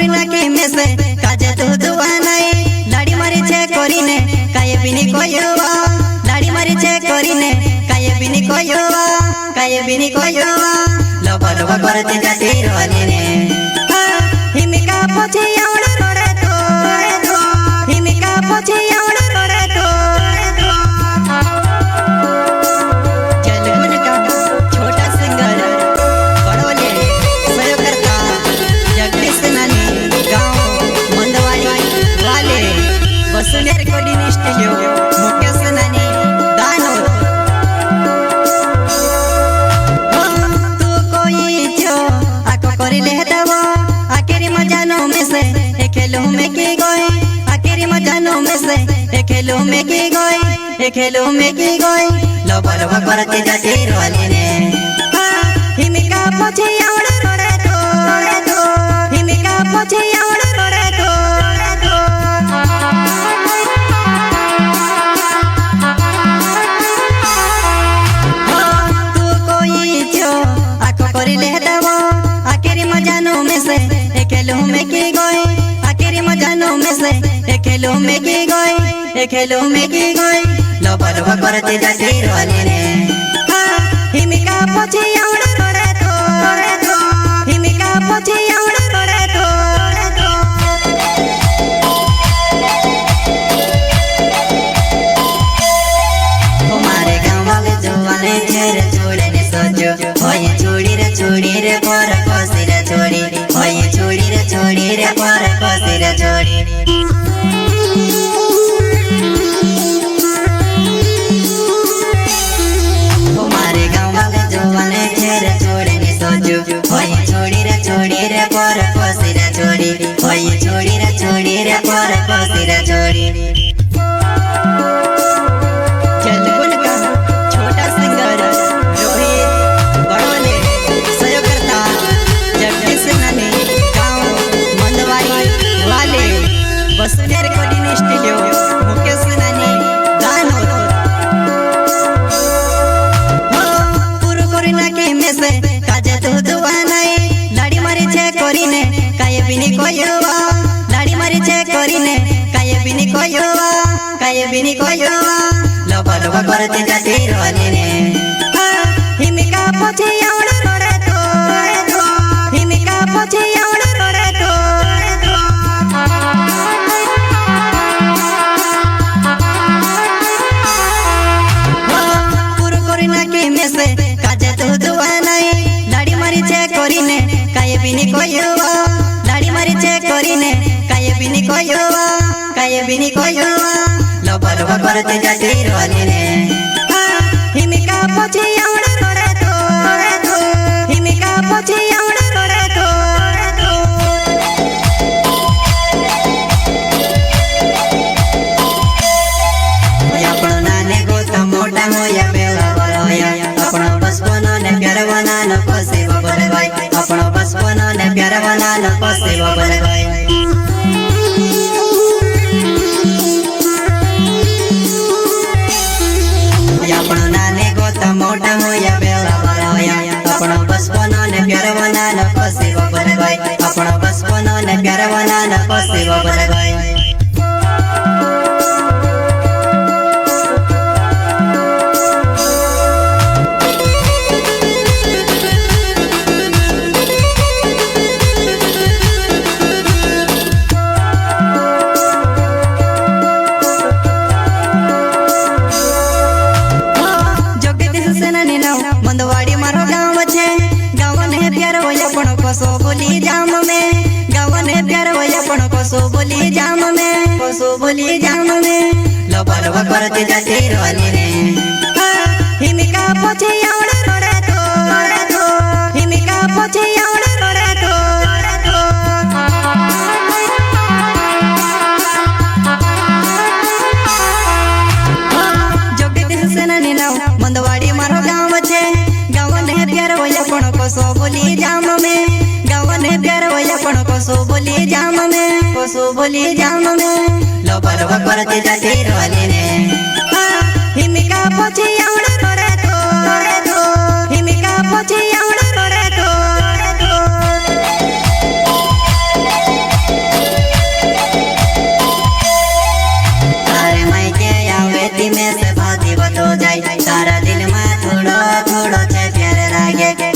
करी नाकी में से काजे तू दुआ नहीं लाड़ी मारी छे करी ने काये बिनी कोयुआ लाड़ी मारी छे करी ने काये बिनी कोयुआ लोबा लोबा करते जाती रोली ने हिमिका पोछे आवड़ रोड़े तो हिमिका पोछे आवड़ रोड़े तो जलगुन का छोटा सिंगर बड़ोले सहयोग करता जगदीश नानी गाँव मंदवाड़ी वाले वसुंधरा रिकॉर्डिंग स्टूडियो मुकेश नानी दानो तू कोई जो आको करी ले दवा आखिरी मजानो में से खेलो में की गई आखिरी मजानो में से खेलो में की गई लोबा लोबा करते जाती रोली ने हिमिका पोछे आवड़ रोड़े तो हिमिका पोछे आवड़ रोड़े तो तू कोई जो आको करी ले दवा आखिरी मजानो में से खेलो में की गई आखिरी मजानो में से खेलो में की गई लोबा लोबा करते जाती रोली ने हिमिका पोछे आवड़ रोड़े तो हिमिका पोछे आवड़ रोड़े तो हमारे गाँव वाले जवाने चेहरे छोड़े ने सोचो होये छोड़ी रे पर कोसी रे छोड़ी होये छोड़ी रे पर कोसी रे छोड़ी हमारे गाँव वाले जवाने चेहरे छोड़े ने सोचो होये छोड़ी रे पर कोसी रे छोड़ी होये छोड़ी रे पर कोसी रे छोड़ी जलगुन का छोटा सिंगर रोहित बड़ोले सहयोग करता जगदीश नानी गाँव मंदवाड़ी वाले वसुंधरा रिकॉर्डिंग स्टूडियो मुकेश नानी दानो पूरू करी नाकी में से काजे तू दुआ नहीं लाड़ी मारी छे करी ने काये बिनी कोयुआ लाड़ी मारी छे करी ने काये बिनी कोयुआ लोबा लोबा करते जाती रोली ने हिमिका पोछे आवड़ रोड़े तो हिमिका पोछे आवड़ रोड़े तो पूरू करी नाकी में से काजे तू दुआ नहीं लाड़ी मारी छे करी ने काये बिनी कोयुआ लाड़ी मारी छे करी ने काये बिनी कोयुआ लोबा लोबा करते जाती रोली ने हिमिका पोछे आवड़ रोड़े तो हिमिका पोछे आवड़ रोड़े तो अपनो नाने गोता मोटा होया बेला बड़ोया अपनो बचपनो ने प्यार बनाना कोसे बबल भाई अपनो बचपनो ने प्यार बनाना कोसे बबल भाई अपनो नाने गोता मोटा होया बेला बड़ोया अपनो बचपनो ने प्यार बनाना कोसे बबल भाई अपनो बचपनो ने प्यार बनाना कोसे बबल भाई मंदवाड़ी मारो गाँव छे गाँव ने प्यार होया पण कोसो बोली जाम में गाँव ने प्यार होया पण कोसो बोली जाम में लोबा लोबा करते जाती रोली ने हिमिका पोछे आवड़ रोड़े तो हिमिका पोछे आवड़ रोड़े तो जगदीश नानी नाव मंदवाड़ी मारो गाँव छे गाँव ने प्यार होया पण कोसो बोली जाम में गाँव ने प्यार होया पण कोसो बोली जाम में लोबा लोबा करते जाती रोली ने हिमिका पोछे आवड़ रोड़े तो हिमिका पोछे आवड़ रोड़े तो तो जाए तारा दिल में थोड़ो थोड़ो से प्यार लागे